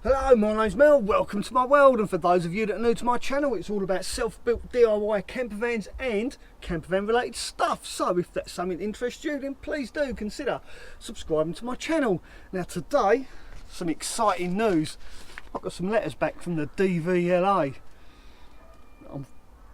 Hello, my name's Mel, welcome to my world, and for those of you that are new to my channel, it's all about self-built DIY campervans and campervan related stuff. So if that's something that interests you, then please do consider subscribing to my channel. Now today, some exciting news. I've got some letters back from the DVLA. I'm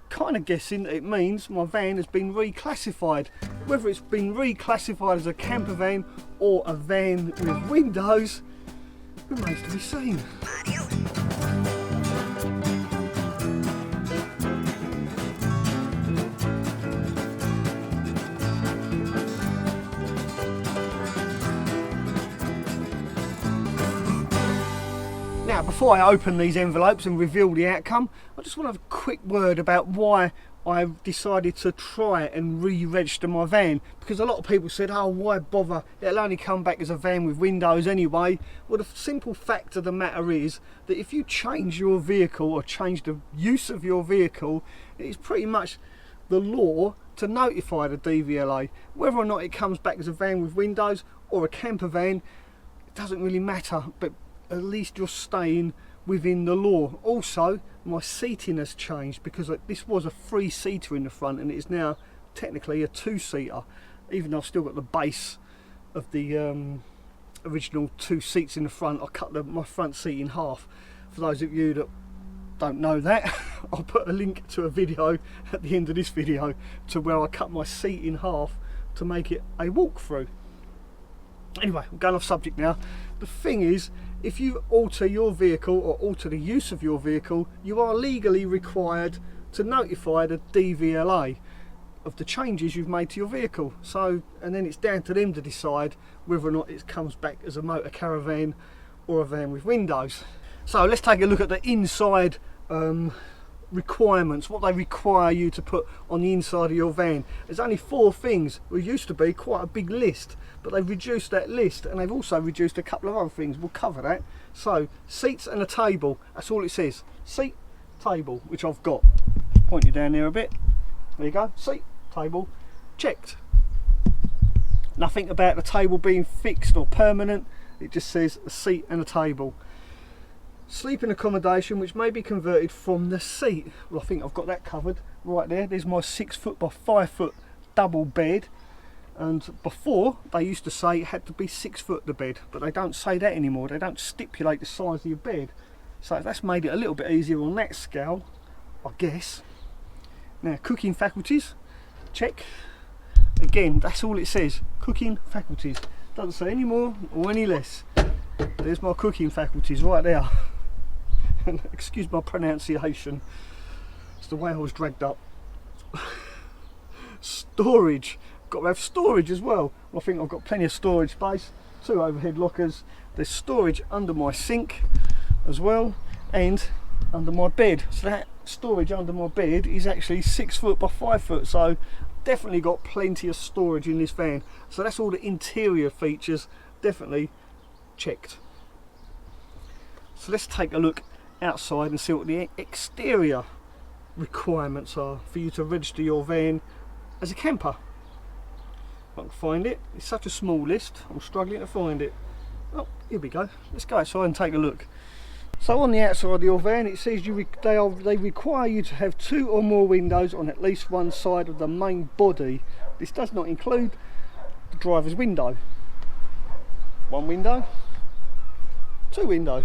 kind of guessing that it means my van has been reclassified. Whether it's been reclassified as a campervan or a van with windows remains to be seen. Now, before I open these envelopes and reveal the outcome, I just want to have a quick word about why I decided to try and re-register my van, because a lot of people said, oh, why bother, it'll only come back as a van with windows anyway. Well, the simple fact of the matter is that if you change your vehicle or change the use of your vehicle, it's pretty much the law to notify the DVLA. Whether or not it comes back as a van with windows or a camper van, it doesn't really matter, but at least you're staying within the law. Also, my seating has changed, because this was a 3-seater in the front and it is now technically a 2-seater, even though I've still got the base of the original 2 seats in the front. I cut my front seat in half. For those of you that don't know that, I'll put a link to a video at the end of this video to where I cut my seat in half to make it a walk-through. Anyway, I'm going off subject now. The thing is, if you alter your vehicle or alter the use of your vehicle, you are legally required to notify the DVLA of the changes you've made to your vehicle. So, and then it's down to them to decide whether or not it comes back as a motor caravan or a van with windows. So let's take a look at the inside requirements, what they require you to put on the inside of your van. There's only 4 things. There used to be quite a big list, but they've reduced that list, and they've also reduced a couple of other things. We'll cover that. So, seats and a table, that's all it says. Seat, table, which I've got. Point you down there a bit. There you go. Seat, table, checked. Nothing about the table being fixed or permanent. It just says a seat and a table. Sleeping accommodation, which may be converted from the seat. Well, I think I've got that covered right there. There's my 6-foot by 5-foot double bed. And before, they used to say it had to be 6 foot the bed, but they don't say that anymore. They don't stipulate the size of your bed. So that's made it a little bit easier on that scale, I guess. Now, cooking faculties, check. Again, that's all it says, cooking faculties. Doesn't say any more or any less. There's my cooking faculties right there. And excuse my pronunciation, it's the way I was dragged up. Storage. Got to have storage as well. I think I've got plenty of storage space. 2 overhead lockers. There's storage under my sink as well, and under my bed. So that storage under my bed is actually 6 foot by 5 foot. So definitely got plenty of storage in this van. So that's all the interior features definitely checked. So let's take a look outside and see what the exterior requirements are for you to register your van as a camper. I can find it. It's such a small list, I'm struggling to find it. Oh, here we go. Let's go outside and take a look. So on the outside of your van, it says they require you to have 2 or more windows on at least one side of the main body. This does not include the driver's window. 1 window, 2 window,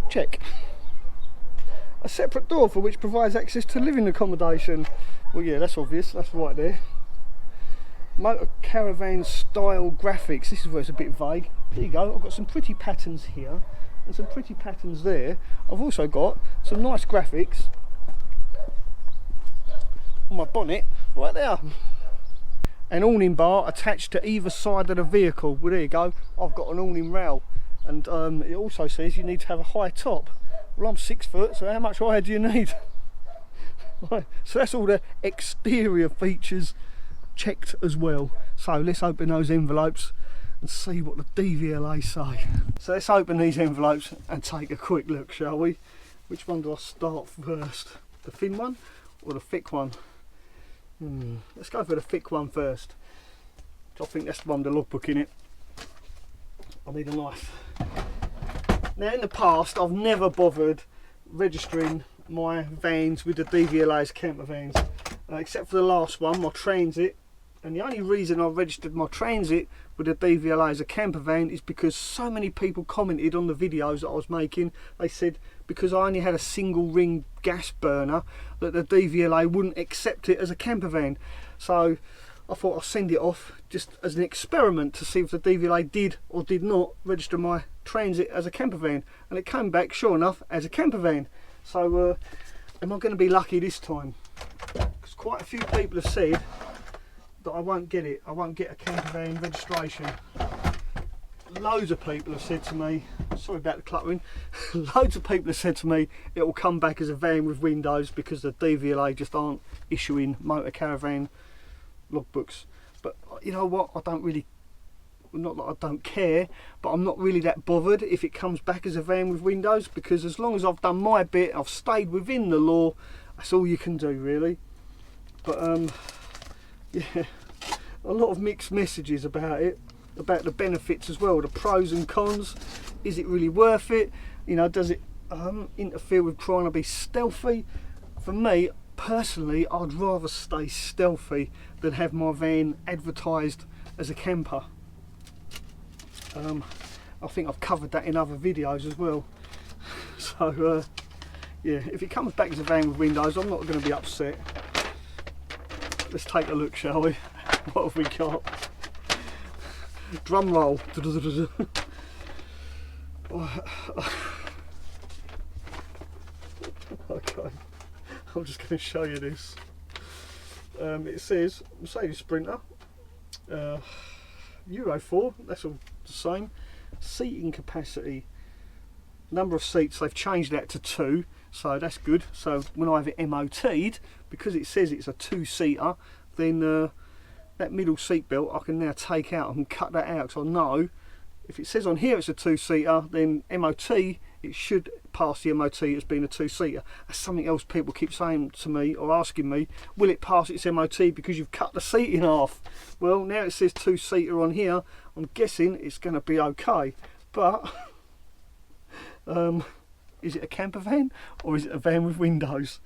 check. A separate door for which provides access to living accommodation. Well, yeah, that's obvious, that's right there. Motor caravan style graphics, this is where it's a bit vague. There you go, I've got some pretty patterns here and some pretty patterns there. I've also got some nice graphics on my bonnet right there. An awning bar attached to either side of the vehicle. Well, there you go, I've got an awning rail, and it also says you need to have a high top. Well, I'm 6 foot, so how much higher do you need? Right, so that's all the exterior features checked as well. So let's open those envelopes and see what the DVLA say. So let's open these envelopes and take a quick look, shall we? Which one do I start first? The thin one or the thick one? Let's go for the thick one first. I think that's the one with the logbook in it. I need a knife. Now in the past I've never bothered registering my vans with the DVLA as camper vans, except for the last one, my Transit. And the only reason I registered my Transit with the DVLA as a camper van is because so many people commented on the videos that I was making. They said because I only had a single ring gas burner that the DVLA wouldn't accept it as a camper van. So I thought I'd send it off just as an experiment to see if the DVLA did or did not register my Transit as a camper van, and it came back sure enough as a camper van. So am I going to be lucky this time? Because quite a few people have said that I won't get it. I won't get a camper van registration. Loads of people have said to me, sorry about the cluttering, loads of people have said to me it will come back as a van with windows because the DVLA just aren't issuing motor caravan logbooks. But you know what, I don't really, not that I don't care, but I'm not really that bothered if it comes back as a van with windows, because as long as I've done my bit, I've stayed within the law, that's all you can do really. But yeah, a lot of mixed messages about it, about the benefits as well, the pros and cons. Is it really worth it? You know, does it interfere with trying to be stealthy? For me personally, I'd rather stay stealthy than have my van advertised as a camper. I think I've covered that in other videos as well. So yeah, if it comes back as a van with windows, I'm not going to be upset. Let's take a look, shall we? What have we got? Drum roll. Okay, I'm just going to show you this. It says Mercedes Sprinter, Euro 4, that's all the same. Seating capacity, number of seats, they've changed that to 2, so that's good. So when I have it MOT'd, because it says it's a 2-seater, then that middle seat belt I can now take out and cut that out, so I know if it says on here it's a 2-seater, then MOT, it should pass the MOT as being a 2-seater. That's something else people keep saying to me or asking me, will it pass its MOT because you've cut the seat in half? Well, now it says 2-seater on here, I'm guessing it's going to be okay. But is it a camper van or is it a van with windows?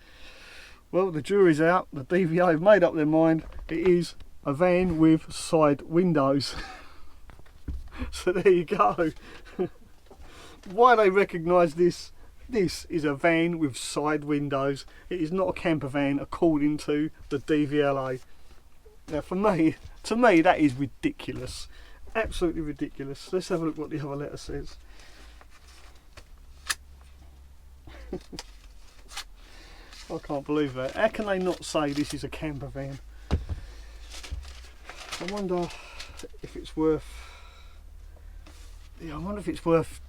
Well, the jury's out. The DVA have made up their mind. It is a van with side windows. So there you go. Why they recognise this? This is a van with side windows. It is not a camper van according to the DVLA. Now for me, to me that is ridiculous. Absolutely ridiculous. Let's have a look what the other letter says. I can't believe that. How can they not say this is a camper van? I wonder if it's worth, yeah, I wonder if it's worth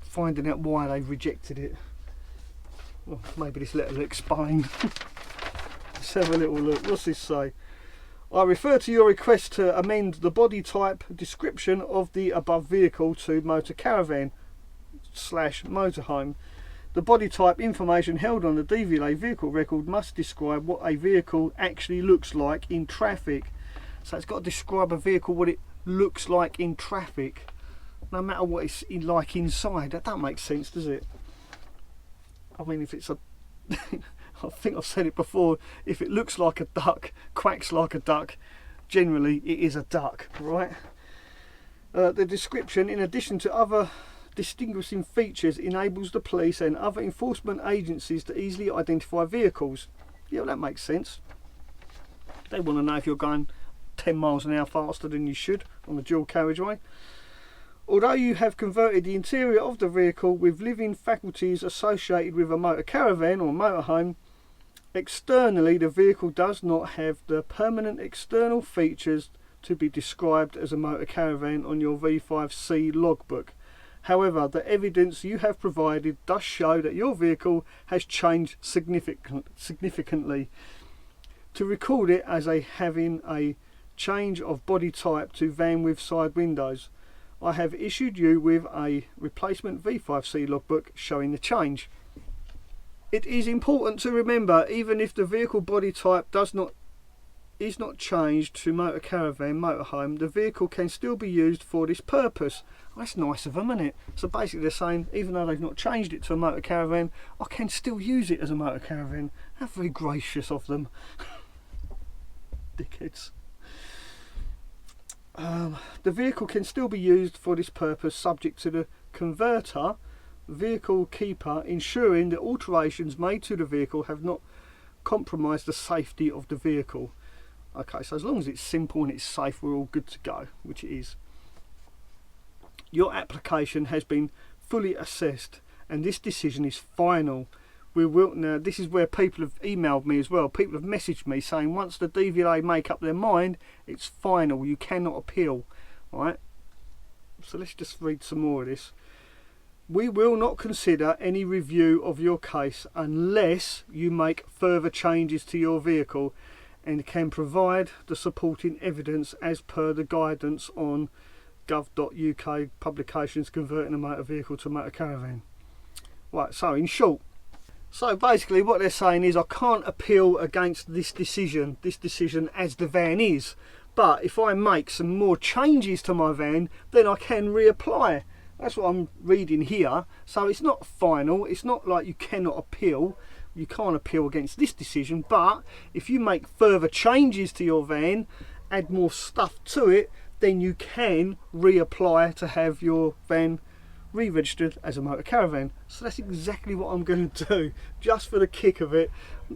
finding out why they rejected it. Well, maybe this letter will explain. Let's have a little look. What's this say? I refer to your request to amend the body type description of the above vehicle to motor caravan / motorhome. The body type information held on the DVLA vehicle record must describe what a vehicle actually looks like in traffic. So it's got to describe a vehicle what it looks like in traffic, no matter what it's like inside. That don't make sense, does it? I mean, if it's a I think I've said it before, if it looks like a duck, quacks like a duck, generally it is a duck, right? The description, in addition to other distinguishing features, enables the police and other enforcement agencies to easily identify vehicles. Yeah, well, that makes sense. They want to know if you're going 10 miles an hour faster than you should on the dual carriageway. Although you have converted the interior of the vehicle with living faculties associated with a motor caravan or motorhome, externally the vehicle does not have the permanent external features to be described as a motor caravan on your V5C logbook. However, the evidence you have provided does show that your vehicle has changed significantly. To record it as having a change of body type to van with side windows, I have issued you with a replacement V5C logbook showing the change. It is important to remember, even if the vehicle body type is not changed to motor caravan motorhome, the vehicle can still be used for this purpose. That's nice of them, isn't it? So basically they're saying, even though they've not changed it to a motor caravan, I can still use it as a motor caravan. How very gracious of them. Dickheads. The vehicle can still be used for this purpose, subject to the converter, vehicle keeper ensuring that alterations made to the vehicle have not compromised the safety of the vehicle. Okay, so as long as it's simple and it's safe, we're all good to go, which it is. Your application has been fully assessed and this decision is final. Now this is where people have emailed me as well. People have messaged me saying once the DVLA make up their mind, it's final, you cannot appeal. Right, so let's just read some more of this. We will not consider any review of your case unless you make further changes to your vehicle and can provide the supporting evidence as per the guidance on gov.uk publications converting a motor vehicle to motor caravan. Right, so in short, so basically what they're saying is I can't appeal against this decision as the van is, but if I make some more changes to my van, then I can reapply. That's what I'm reading here. So it's not final, it's not like you cannot appeal. You can't appeal against this decision, but if you make further changes to your van, add more stuff to it, then you can reapply to have your van re-registered as a motor caravan. So that's exactly what I'm going to do, just for the kick of it,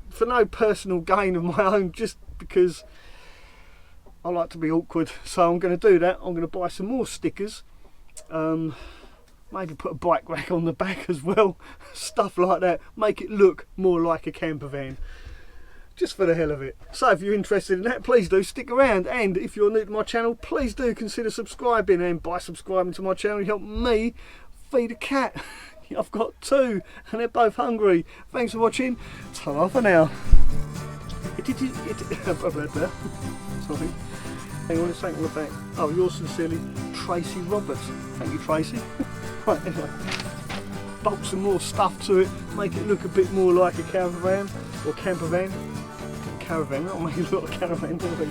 for no personal gain of my own, just because I like to be awkward. So I'm going to do that. I'm going to buy some more stickers, maybe put a bike rack on the back as well, stuff like that, make it look more like a camper van, just for the hell of it. So if you're interested in that, please do stick around, and if you're new to my channel, please do consider subscribing, and by subscribing to my channel you help me feed a cat. I've got 2 and they're both hungry. Thanks for watching. Ta-ra for now. Sorry. Hang on, it's something on the back. Oh, yours sincerely, Tracy Roberts. Thank you, Tracy. Right, anyway, bolt some more stuff to it, make it look a bit more like a caravan or campervan. Caravan, that'll make it look like a caravan, will it?